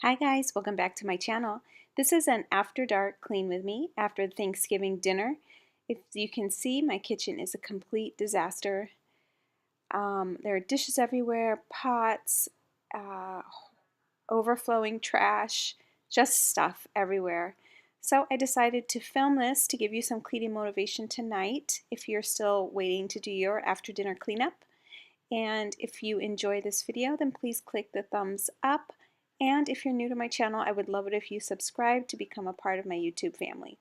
Hi guys, welcome back to my channel. This is an after dark clean with me after Thanksgiving dinner. If you can see, my kitchen is a complete disaster. There are dishes everywhere, pots, overflowing trash, just stuff everywhere. So I decided to film this to give you some cleaning motivation tonight if you're still waiting to do your after dinner cleanup. And if you enjoy this video, then please click the thumbs up. And if you're new to my channel, I would love it if you subscribe to become a part of my YouTube family.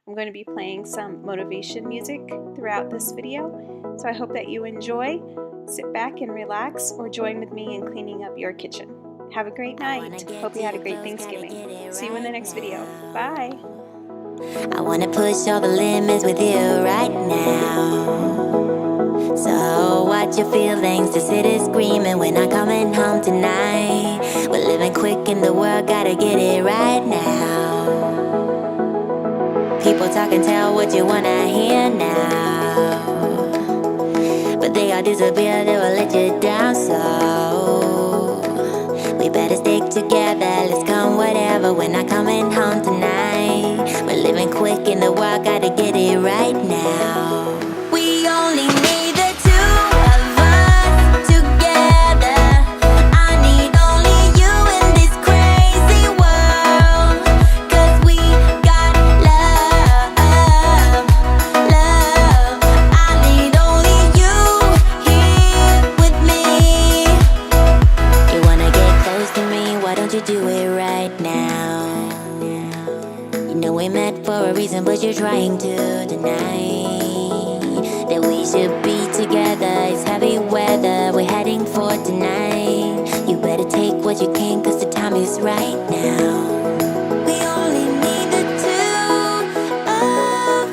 I'm going to be playing some motivation music throughout this video, so I hope that you enjoy. Sit back and relax, or join with me in cleaning up your kitchen. Have a great night. Hope you had a great Thanksgiving. See you in the next video. Bye. I wanna push all the limits with you right now. So watch your feelings, the city's screaming when I'm coming home tonight. We're living quick in the world, gotta get it right now. People talk and tell what you wanna hear now, but they all disappear, they will let you down. So we better stick together, let's come whatever. We're not coming home tonight. We're living quick in the world, gotta get it right now. We only need the two of us together. I need only you in this crazy world, 'cause we got love, love. I need only you here with me. You wanna get close to me, why don't you do it right now? You know we met for a reason, but you're trying to deny that we should be together. It's heavy weather, we're heading for tonight. You better take what you can, 'cause the time is right now. We only need the two of us.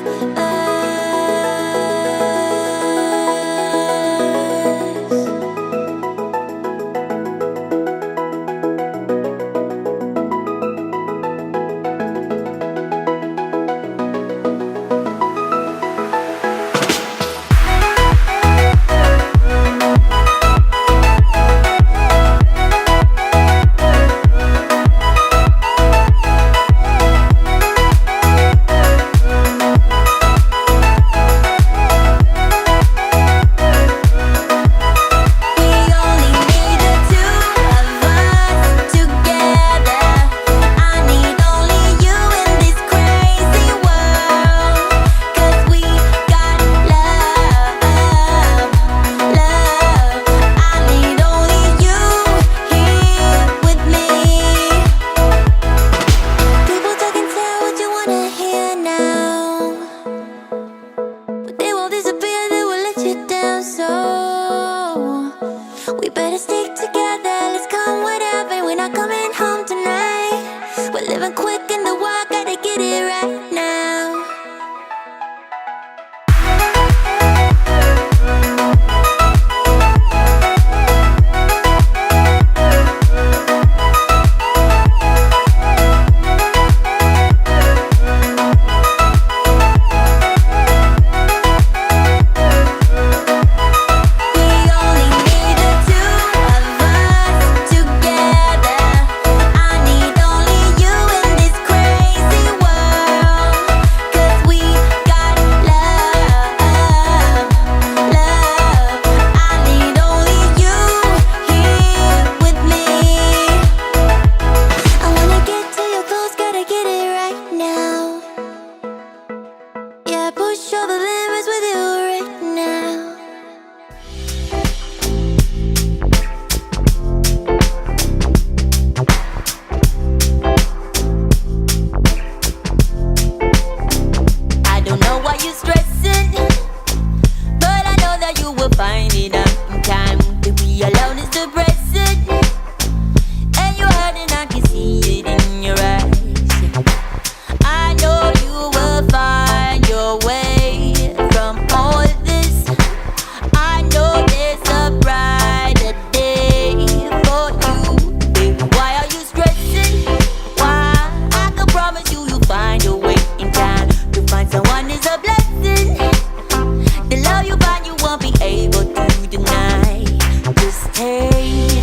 We better stick together, let's come whatever. We're not coming home tonight. We're living quick in the world, gotta get it right now. Push all the limits with you right now. I don't know why you're stressing, but I know that you will find it out in time. To be alone is depressing, and you're hurting, I can see it in your eyes. I know you will find your way from all this. I know there's a brighter day for you, baby. Why are you stressing? Why? I can promise you, you'll find a way in time. To find someone is a blessing. The love you find, you won't be able to deny. Just stay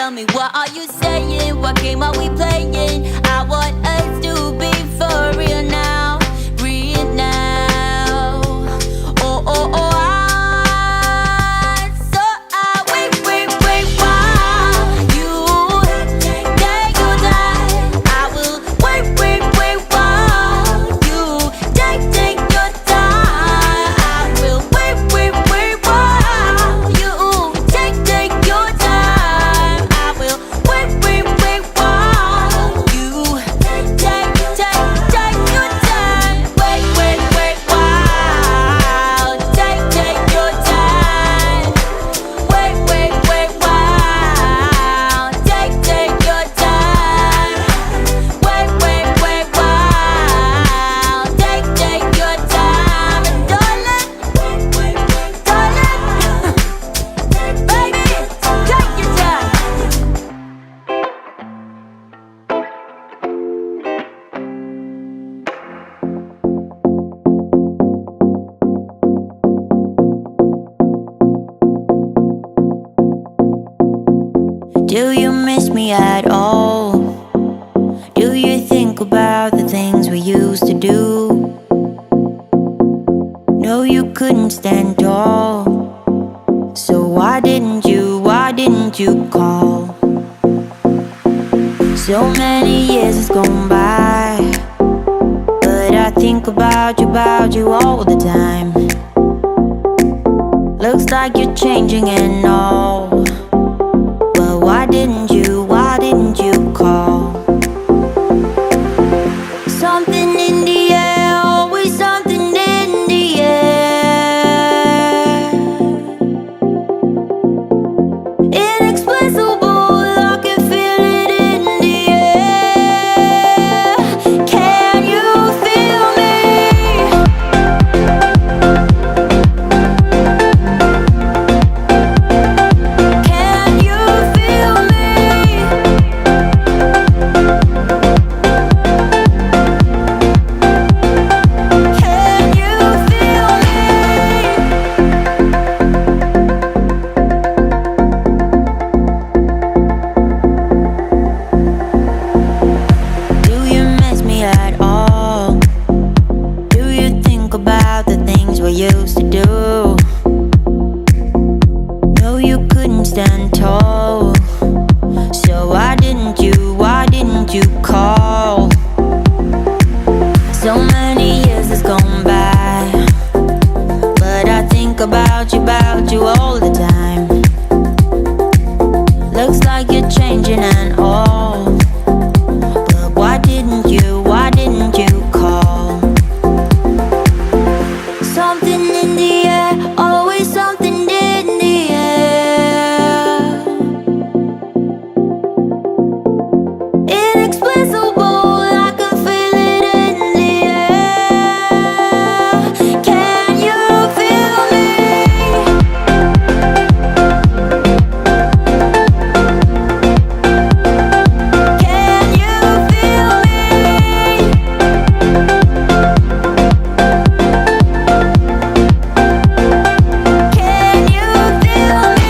Tell me, what are you saying? What game are we playing? I want us to be for real now, real now. Oh, oh, oh, so I wait while you take your time. I will wait while you take your time. I will wait while you take your time. I will wait while you take your time. Wait while take your time. Wait while take your time. Wait while take your time. And darling, baby, take your time. Do you miss me at all? Do you think about the things we used to do? No, you couldn't stand tall. So why didn't you call? So many years has gone by, but I think about you all the time. Looks like you're changing and all, but why didn't you call? Something in the air, always something in the air. Inexplicable, I can feel it in the air. Can you feel me? Can you feel me? Can you feel me? Do you miss me at all? Do you think about the things we used to do? No, you couldn't stand tall. So why didn't you call? So many years has gone by, but I think about you all the time. Looks like you're changing and all, but why didn't you call? Something in the air, always something in the air. Inexplicable, I can feel it in the air. Can you feel me? Can you feel me? Can you feel me? Can you feel me?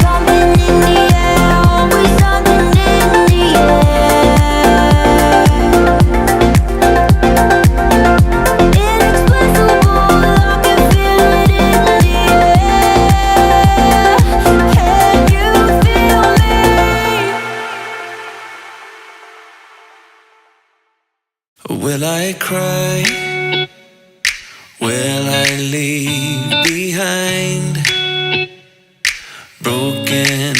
Something in the air, always something in the air. Inexplicable, I can feel it in the air. Can you feel me? Will I cry? Will I leave behind broken